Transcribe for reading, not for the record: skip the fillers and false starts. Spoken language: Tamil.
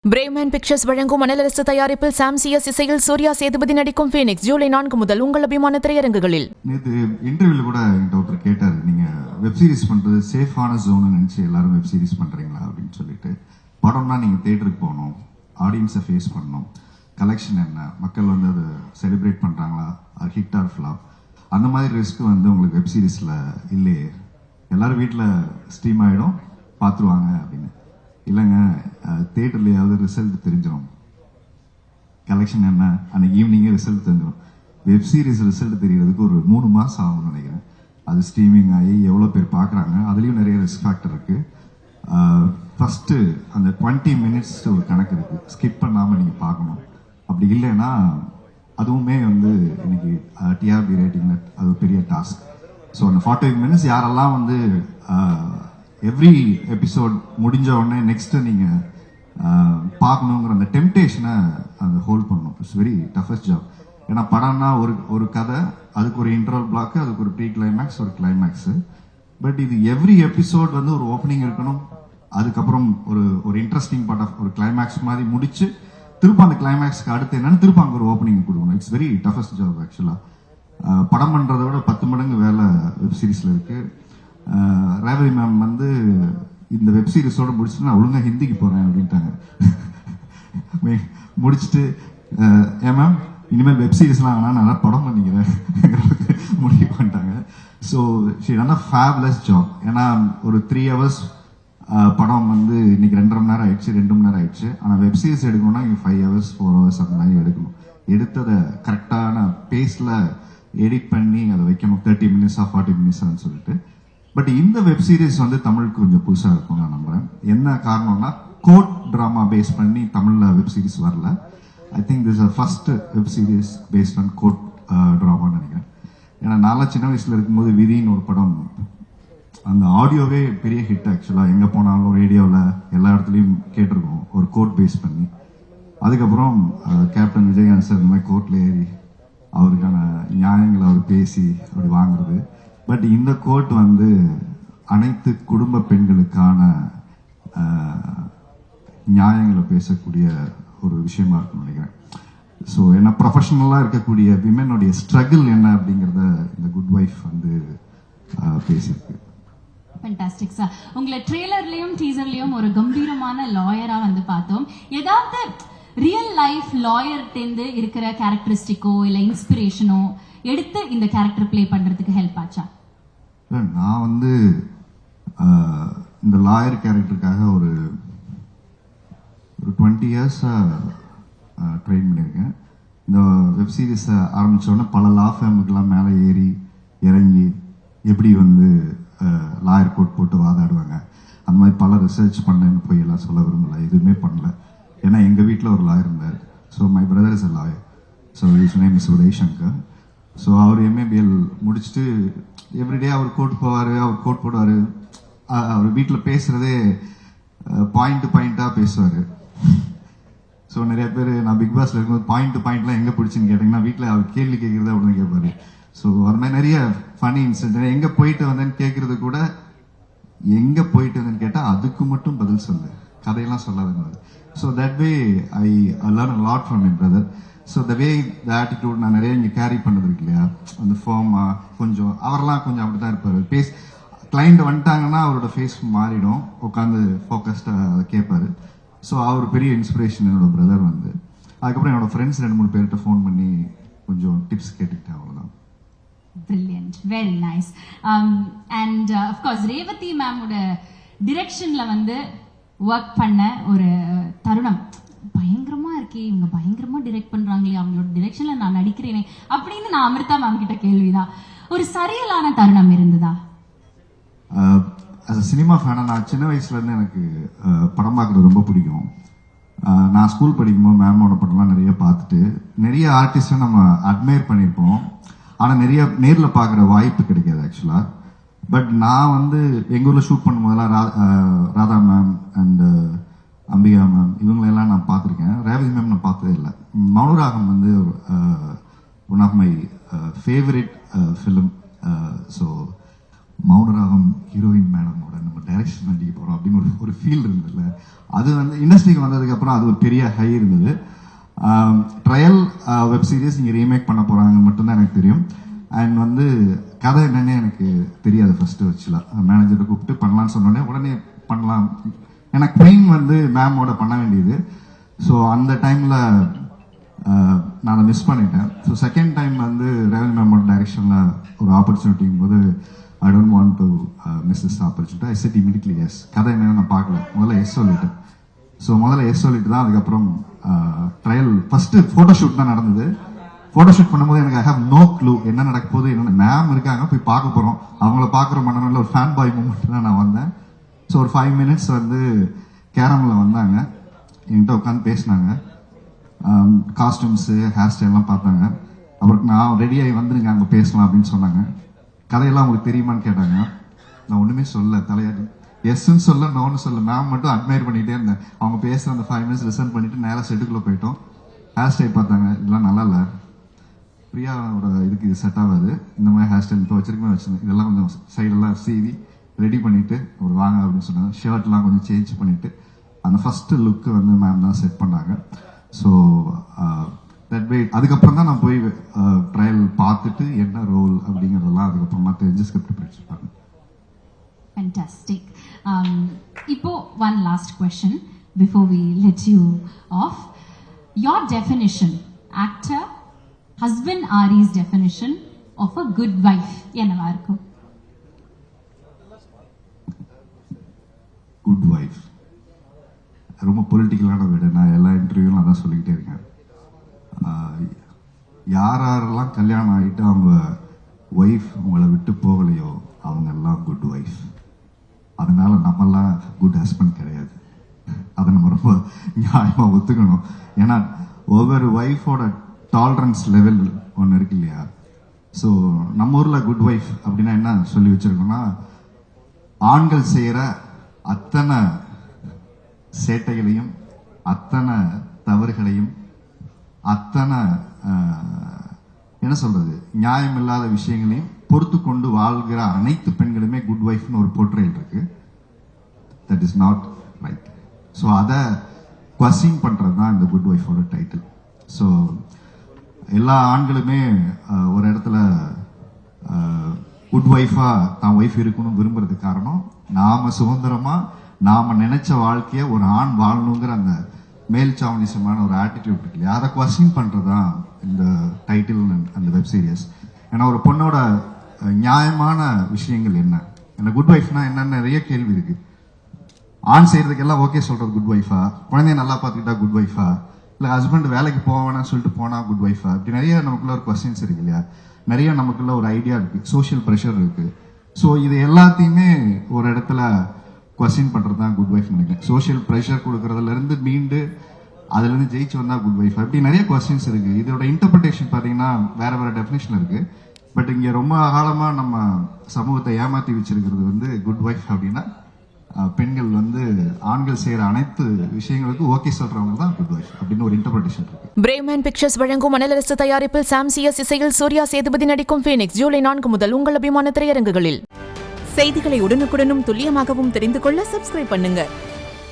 பிரேமன் பிக்சர்ஸ் வழங்கும் மணலரசு தயாரிப்பில் சாம் சிஎஸ் இசையில் சூர்யா சேதுபதி நடிக்கும் ஃபீனிக்ஸ் ஜூலை 4 முதல் உங்கள் அபிமான திரையரங்குகளில். நேற்று இன்டர்வியூல கூட என்கிட்ட ஒருத்தர் கேட்டார், நீங்க வெப் சீரிஸ் பண்றது சேஃபான ஜோன் நினைச்சு எல்லாரும் வெப் சீரிஸ் பண்றீங்களா அப்படின்னு சொல்லிட்டு. படம்னா நீங்க தியேட்டருக்கு போகணும், ஆடியன்ஸை ஃபேஸ் பண்ணணும், கலெக்ஷன் என்ன, மக்கள் வந்து அதை செலிப்ரேட் பண்றாங்களா, அது ஹிட் ஆர் ஃபிளாப், அந்த மாதிரி ரிஸ்க் வந்து உங்களுக்கு வெப் சீரிஸ்ல இல்லையே, எல்லாரும் வீட்டில் ஸ்ட்ரீம் ஆகிடும் பார்த்துருவாங்க அப்படின்னு. இல்லைங்க, தியேட்டர்லையாவது ரிசல்ட் தெரிஞ்சிடும், கலெக்ஷன் என்ன அன்னைக்கு ஈவினிங்கே ரிசல்ட் தெரிஞ்சிடும். வெப் சீரிஸ் ரிசல்ட் தெரியறதுக்கு ஒரு 3 மாதம் ஆகும்னு நினைக்கிறேன். அது ஸ்ட்ரீமிங் ஆகி எவ்வளோ பேர் பார்க்குறாங்க, அதுலேயும் நிறைய ரிஸ்க் ஃபேக்டர் இருக்கு. ஃபர்ஸ்ட் அந்த 20 மினிட்ஸ் ஒரு கணக்கு இருக்கு, ஸ்கிப் பண்ணாமல் நீங்கள் பார்க்கணும். அப்படி இல்லைன்னா அதுவுமே வந்து இன்னைக்கு டிஆர்பி ரேட்டிங் அது ஒரு பெரிய டாஸ்க். ஸோ அந்த 45 மினிட்ஸ் யாரெல்லாம் வந்து எவ்ரி எபிசோட் முடிஞ்ச உடனே நெக்ஸ்ட் நீங்க பார்க்கணுங்கிற அந்த டெம்டேஷனை அந்த ஹோல்ட் பண்ணணும். It's very toughest job. ஏன்னா படம்னா ஒரு கதை, அதுக்கு ஒரு இன்டர்வல் பிளாக், அதுக்கு ஒரு ப்ரீ கிளைமேக்ஸ், ஒரு கிளைமேக்ஸ். பட் இது எவ்ரி எபிசோட் வந்து ஒரு ஓப்பனிங் இருக்கணும், அதுக்கப்புறம் ஒரு இன்ட்ரெஸ்டிங் பார்ட் ஆஃப் ஒரு கிளைமேக்ஸ் மாதிரி முடிச்சு திரும்ப அந்த கிளைமேக்ஸ்க்கு அடுத்து என்னன்னு திரும்ப அங்கே ஒரு ஓப்பனிங் கொடுக்கணும். இட்ஸ் வெரி டஃபஸ்ட் ஜாப் ஆக்சுவலா. படம் பண்றதை விட 10 மடங்கு வேலை வெப் சீரிஸ்ல இருக்கு. ரேவதி மேம் வந்து இந்த வெப் சீரிஸோட முடிச்சுட்டு நான் ஒழுங்கா ஹிந்திக்கு போறேன் அப்படின்ட்டாங்க. முடிச்சுட்டு ஏன் மேம் இனிமேல் வெப் சீரிஸ்லாம் வேணா நல்லா படம் பண்ணிக்கிறேன் முடிவு பண்ணிட்டாங்க. So she done a fabulous job. ஏன்னா ஒரு 3 hours படம் வந்து இன்னைக்கு 2.5 மணி நேரம் ஆயிடுச்சு, 2 மணி நேரம் ஆயிடுச்சு. ஆனால் வெப் சீரிஸ் எடுக்கணும்னா 5 hours 4 hours அந்த மாதிரி எடுக்கணும். எடுத்ததை கரெக்டான பேஸ்ல எடிட் பண்ணி அதை வைக்கணும், 30 மினிட்ஸா 40 மினிட்ஸான்னு சொல்லிட்டு. பட் இந்த வெப் சீரிஸ் வந்து தமிழுக்கு கொஞ்சம் புதுசா இருக்கும் நான் நம்புறேன். என்ன காரணம்னா கோர்ட் டிராமா பேஸ் பண்ணி தமிழ்ல வெப் சீரிஸ் வரல. I think this first web series based on court டிராமான்னு நினைக்கிறேன். ஏன்னா நான் சின்ன வயசுல இருக்கும்போது விதின்னு ஒரு படம், அந்த ஆடியோவே பெரிய ஹிட் ஆக்சுவலா. எங்க போனாலும் ரேடியோவில் எல்லா இடத்துலையும் கேட்டிருக்கோம், ஒரு கோர்ட் பேஸ் பண்ணி. அதுக்கப்புறம் கேப்டன் விஜயகாந்த் சார் இந்த மாதிரி கோர்ட்ல ஏறி அவருக்கான நியாயங்களை அவர் பேசி அப்படி வாங்குறது. பட் இந்த கோர்ட் வந்து அனைத்து குடும்ப பெண்களுக்கான நியாயங்களை பேசக்கூடிய ஒரு விஷயமா இருக்குன்னு நினைக்கிறேன். ஸோ என்ன ப்ரொஃபஷனலாக இருக்கக்கூடிய விமெனுடைய ஸ்ட்ரகிள் என்ன அப்படிங்கிறத இந்த குட் வைஃப் வந்து பேசியிருக்கு. Fantastic sir. உங்களை ட்ரெய்லர்லயும் டீசர்லயும் ஒரு கம்பீரமான லாயரா வந்து பார்த்தோம். ஏதாவது ரியல் லைஃப் லாயர்ட்டேந்து இருக்கிற கேரக்டரிஸ்டிக்கோ இல்ல இன்ஸ்பிரேஷனோ எடுத்து இந்த கேரக்டர் பிளே பண்றதுக்கு ஹெல்ப் ஆச்சா? நான் வந்து இந்த லாயர் கேரக்டருக்காக ஒரு 20 years ட்ரெயின் பண்ணியிருக்கேன். இந்த வெப் சீரிஸ் ஆரம்பித்தோடனே பல லா ஃபேமுக்கெல்லாம் மேலே ஏறி இறங்கி எப்படி வந்து லாயர் கோட் போட்டு வாதாடுவாங்க, அந்த மாதிரி பல ரிசர்ச் பண்ணேன்னு போய் எல்லாம் சொல்ல விரும்பல, எதுவுமே பண்ணல. ஏன்னா எங்கள் வீட்டில் ஒரு லாயர் இருந்தார். So my brother is a lawyer. So is name is Uday Shankar. So அவர் எம்ஏபிஎல் முடிச்சுட்டு எவ்ரிடே அவர் கோர்ட் போவார், அவர் கோர்ட் போடுவார். அவர் வீட்டில் பேசுறதே பாயிண்ட் டு பாயிண்டாக பேசுவார். ஸோ நிறைய பேர் நான் பிக் பாஸ்ல இருக்கும்போது பாயிண்ட் டு பாயிண்ட்லாம் எங்கே பிடிச்சின்னு கேட்டிங்கன்னா வீட்டில் அவர் கேள்வி கேட்குறத அப்படின்னு கேட்பாரு. ஸோ அது மாதிரி நிறைய ஃபனி இன்சிடென்ட். எங்கே போயிட்டு வந்தேன்னு கேட்கறது கூட எங்கே போயிட்டு வந்தேன்னு கேட்டால் அதுக்கு மட்டும் பதில் சொல்லு, கதையெல்லாம் சொல்லாதுன்னு. So that way I learn a lot from my brother. So the way the attitude நான் நிறைய இங்கே கேரி பண்ணது இருக்கு இல்லையா, அந்த ஃபார்மா கொஞ்சம் அவரெல்லாம் கொஞ்சம் அப்படி தான் இருப்பார். கிளைண்ட் வந்துட்டாங்கன்னா அவரோட ஃபேஸ் மாறிடும், உட்காந்து ஃபோக்கஸ்டாக அதை கேட்பாரு. ஸோ அவர் பெரிய இன்ஸ்பிரேஷன் என்னோட பிரதர் வந்து. அதுக்கப்புறம் என்னோட ஃப்ரெண்ட்ஸ் 2-3 பேர்கிட்ட ஃபோன் பண்ணி கொஞ்சம் டிப்ஸ் கேட்டுக்கிட்டேன், அவ்வளோதான். Brilliant, very nice. And of course Revathi மேமோட டிரெக்ஷன்ல வந்து ஒர்க் பண்ண ஒரு தருணம் பயங்கரமா இருக்கே, இவங்க பயங்கரமா டிரெக்ட் பண்றாங்களே, அவங்களோட டிரெக்ஷன்ல நான் நடிக்கிறேனே அப்படின்னு நான் அமிர்தா மேம் கிட்ட கேள்விதான். ஒரு சரியலான தருணம் இருந்ததா? சினிமா ஃபேனா நான் சின்ன வயசுல இருந்து எனக்கு படம் பார்க்கறது ரொம்ப பிடிக்கும். நான் ஸ்கூல் படிக்கும்போது மேமோட படம்லாம் நிறைய பார்த்துட்டு நிறைய ஆர்டிஸ்டை நம்ம அட்மையர் பண்ணியிருப்போம். ஆனால் நிறைய நேரில் பார்க்குற வாய்ப்பு கிடைக்காது ஆக்சுவலாக. பட் நான் வந்து எங்கள் ஊரில் ஷூட் பண்ணும்போதெல்லாம் Radha ma'am and Ambika ma'am இவங்களெல்லாம் நான் பார்த்துருக்கேன். ரேவதி மேம் நான் பார்த்ததே இல்லை. மௌனராகம் வந்து one of my favourite film. So Mouna Ragam heroine மேடமோட நம்ம டைரக்ஷன் நடிக்க போகிறோம் அப்படின்னு ஒரு ஃபீல் இருந்ததில்ல, அது வந்து இண்டஸ்ட்ரிக்கு வந்ததுக்கப்புறம் அது ஒரு பெரிய ஹை இருந்தது. ட்ரையல் வெப் சீரிஸ் நீங்கள் ரீமேக் பண்ண போகிறாங்க மட்டும்தான் எனக்கு தெரியும். அண்ட் வந்து கதை என்னன்னே எனக்கு தெரியாது ஃபர்ஸ்ட் வச்சுலாம். மேனேஜரை கூப்பிட்டு பண்ணலான்னு சொன்னோடனே உடனே பண்ணலாம். ஏன்னா குயின் வந்து மேமோட பண்ண வேண்டியது. ஸோ அந்த டைமில் நான் அதை மிஸ் பண்ணிட்டேன். ஸோ செகண்ட் டைம் வந்து ரேவதி மேமோட டைரக்ஷனில் ஒரு ஆப்பர்ச்சுனிட்டிங்கும் போது I don't want to miss this opportunity. I said immediately yes. கதை என்னன்னு நான் பார்க்கல, முதல்ல எஸ் சொல்லிட்டேன். ஸோ முதல்ல எஸ் சொல்லிட்டு தான் அதுக்கப்புறம் ட்ரையல் ஃபர்ஸ்ட் ஃபோட்டோஷூட் தான் நடந்தது. ஃபோட்டோஷூட் பண்ணும்போது எனக்கு ஐ ஹேவ் நோ க்ளூ என்ன நடக்க போகுது, என்ன மேம் இருக்காங்க போய் பார்க்க போகிறோம், அவங்கள பார்க்குற மனநில ஒரு ஃபேன் பாய் மூமெண்ட் தான் நான் வந்தேன். ஸோ ஒரு 5 minutes வந்து கேரமில் வந்தாங்க, என்கிட்ட உட்காந்து பேசினாங்க, காஸ்டியூம்ஸு ஹேர் ஸ்டைல்லாம் பார்த்தாங்க. அப்புறம் நான் ரெடியாகி வந்துருங்க அங்கே பேசலாம் அப்படின்னு சொன்னாங்க. கதையெல்லாம் உங்களுக்கு தெரியுமான்னு கேட்டாங்க. நான் ஒன்றுமே சொல்ல, தலையாடி எஸ்ன்னு சொல்ல நோன்னு சொல்ல, மேம் மட்டும் அட்மையர் பண்ணிகிட்டே இருந்தேன். அவங்க பேசுகிற அந்த 5 minutes லிசன் பண்ணிட்டு நேராக செட்டுக்குள்ளே போயிட்டோம். ஹேர் ஸ்டைல் பார்த்தாங்க, இதெல்லாம் நல்லா இல்லை, பிரியாவோட இதுக்கு இது செட் ஆகாது, இந்த மாதிரி ஹேர் ஸ்டைல் இப்போ வச்சிருக்கமே வச்சுருந்தேன், இதெல்லாம் கொஞ்சம் சைடெல்லாம் சீவி ரெடி பண்ணிட்டு ஒரு வாங்க அப்படின்னு சொன்னாங்க. ஷர்ட்லாம் கொஞ்சம் சேஞ்ச் பண்ணிட்டு அந்த ஃபர்ஸ்ட் லுக்கு வந்து மேம் தான் செட் பண்ணாங்க. ஸோ தட் வே அதுக்கப்புறம் தான் நான் போய் ட்ரையல் பார்த்துட்டு என்ன ரோல் அப்படிங்கிறதெல்லாம் அதுக்கப்புறமா தெரிஞ்சு script படிச்சுப்பாங்க. Fantastic. Ipo, one last question before we let you off. Your definition, actor, husband Ari's definition of a good wife, என்னவா இருக்கும்? குட் வைஃப் ரொம்ப பொலிட்டிக்கலான வீடு. நான் எல்லா இன்டர்வியூலும் அதான் சொல்லிக்கிட்டே இருக்கேன். யாரெல்லாம் கல்யாணம் ஆகிட்டு அவங்க ஒய்ஃப் உங்களை விட்டு போகலையோ அவங்க எல்லாம் குட் ஒய்ஃப். அதனால நம்மெல்லாம் குட் ஹஸ்பண்ட் கிடையாது. அதை நம்ம ரொம்ப நியாயமாக ஒத்துக்கணும். ஏன்னா ஒவ்வொரு ஒய்ஃபோட டாலரன்ஸ் லெவல் ஒன்று இருக்கு இல்லையா. ஸோ நம்ம ஊரில் குட் ஒய்ஃப் அப்படின்னா என்ன சொல்லி வச்சிருக்கோம்னா, ஆண்கள் செய்கிற அத்தனை சேட்டைகளையும் அத்தனை தவறுகளையும் அத்தனை என்ன சொல்றது நியாயம் இல்லாத விஷயங்களையும் பொறுத்து கொண்டு வாழ்கிற அனைத்து பெண்களுமே குட் ஒய்ஃப்னு ஒரு போர்ட்ரேல் இருக்கு. That is not right. So அதை குவஸ்டின் பண்றது தான் இந்த குட் ஒய்ஃபோட டைட்டில். ஸோ எல்லா ஆண்களுமே ஒரு இடத்துல குட் ஒய்ஃபா தான் ஒய்ஃப் இருக்கணும்னு விரும்புறதுக்கு காரணம், நாம சுதந்திரமா நாம நினைச்ச வாழ்க்கைய ஒரு ஆண் வாழணுங்கிற அந்த மேல் சாவனிசமான ஒரு ஆட்டிடியூட் இருக்கு இல்லையா, அதை குவஸ்டின் பண்றதுதான் இந்த டைட்டில் அந்த வெப் சீரிஸ். ஏன்னா ஒரு பொண்ணோட நியாயமான விஷயங்கள் என்ன, என்ன குட் ஒய்ஃப்னா என்னன்னு நிறைய கேள்வி இருக்கு. ஆண் செய்யறதுக்கெல்லாம் ஓகே சொல்றது குட் ஒய்ஃபா, குழந்தைய நல்லா பார்த்துக்கிட்டா குட் ஒய்ஃபா, இல்லை ஹஸ்பண்ட் வேலைக்கு போவேன்னு சொல்லிட்டு போனா குட் ஒய்ஃபா, இப்படி நிறைய நமக்குள்ள ஒரு கொஸ்டின்ஸ் இருக்கு இல்லையா, நிறைய நமக்குள்ள ஒரு ஐடியா இருக்கு, சோஷியல் ப்ரெஷர் இருக்கு. ஸோ இது எல்லாத்தையுமே ஒரு இடத்துல கொஸ்டின் பண்றது தான் குட் ஒய்ஃப் நினைக்கிறேன். சோஷியல் ப்ரெஷர் கொடுக்கறதுல இருந்து மீண்டு அதுல இருந்து ஜெயிச்சு வந்தா குட் ஒய்ஃப், இப்படி நிறைய கொஸ்டின்ஸ் இருக்கு. இதோட இன்டர்பிரேஷன் பாத்தீங்கன்னா வேற வேற டெஃபினேஷன் இருக்கு. பட் இங்க ரொம்ப காலமா நம்ம சமூகத்தை ஏமாத்தி வச்சிருக்கிறது வந்து குட் ஒய்ஃப் அப்படின்னா பெண்கள் வந்து ஆண்கள் செய்யற அனைத்து விஷயங்களுக்கு ஓகே சொல்றவங்க தான் குட் ஒய்ஃப் அப்படின்னு ஒரு இன்டர்பிரேஷன் இருக்கு. பிரேவ்மேன் பிக்சர்ஸ் வழங்கும் மணலரசு தயாரிப்பில் சாம் சிஎஸ் இசையில் சூர்யா சேதுபதி நடிக்கும் ஃபீனிக்ஸ் ஜூலை 4 முதல் உங்கள் அபிமான திரையரங்குகளில். செய்திகளை உடனுக்குடனும் துல்லியமாகவும் தெரிந்து கொள்ள சப்ஸ்கிரைப் பண்ணுங்க.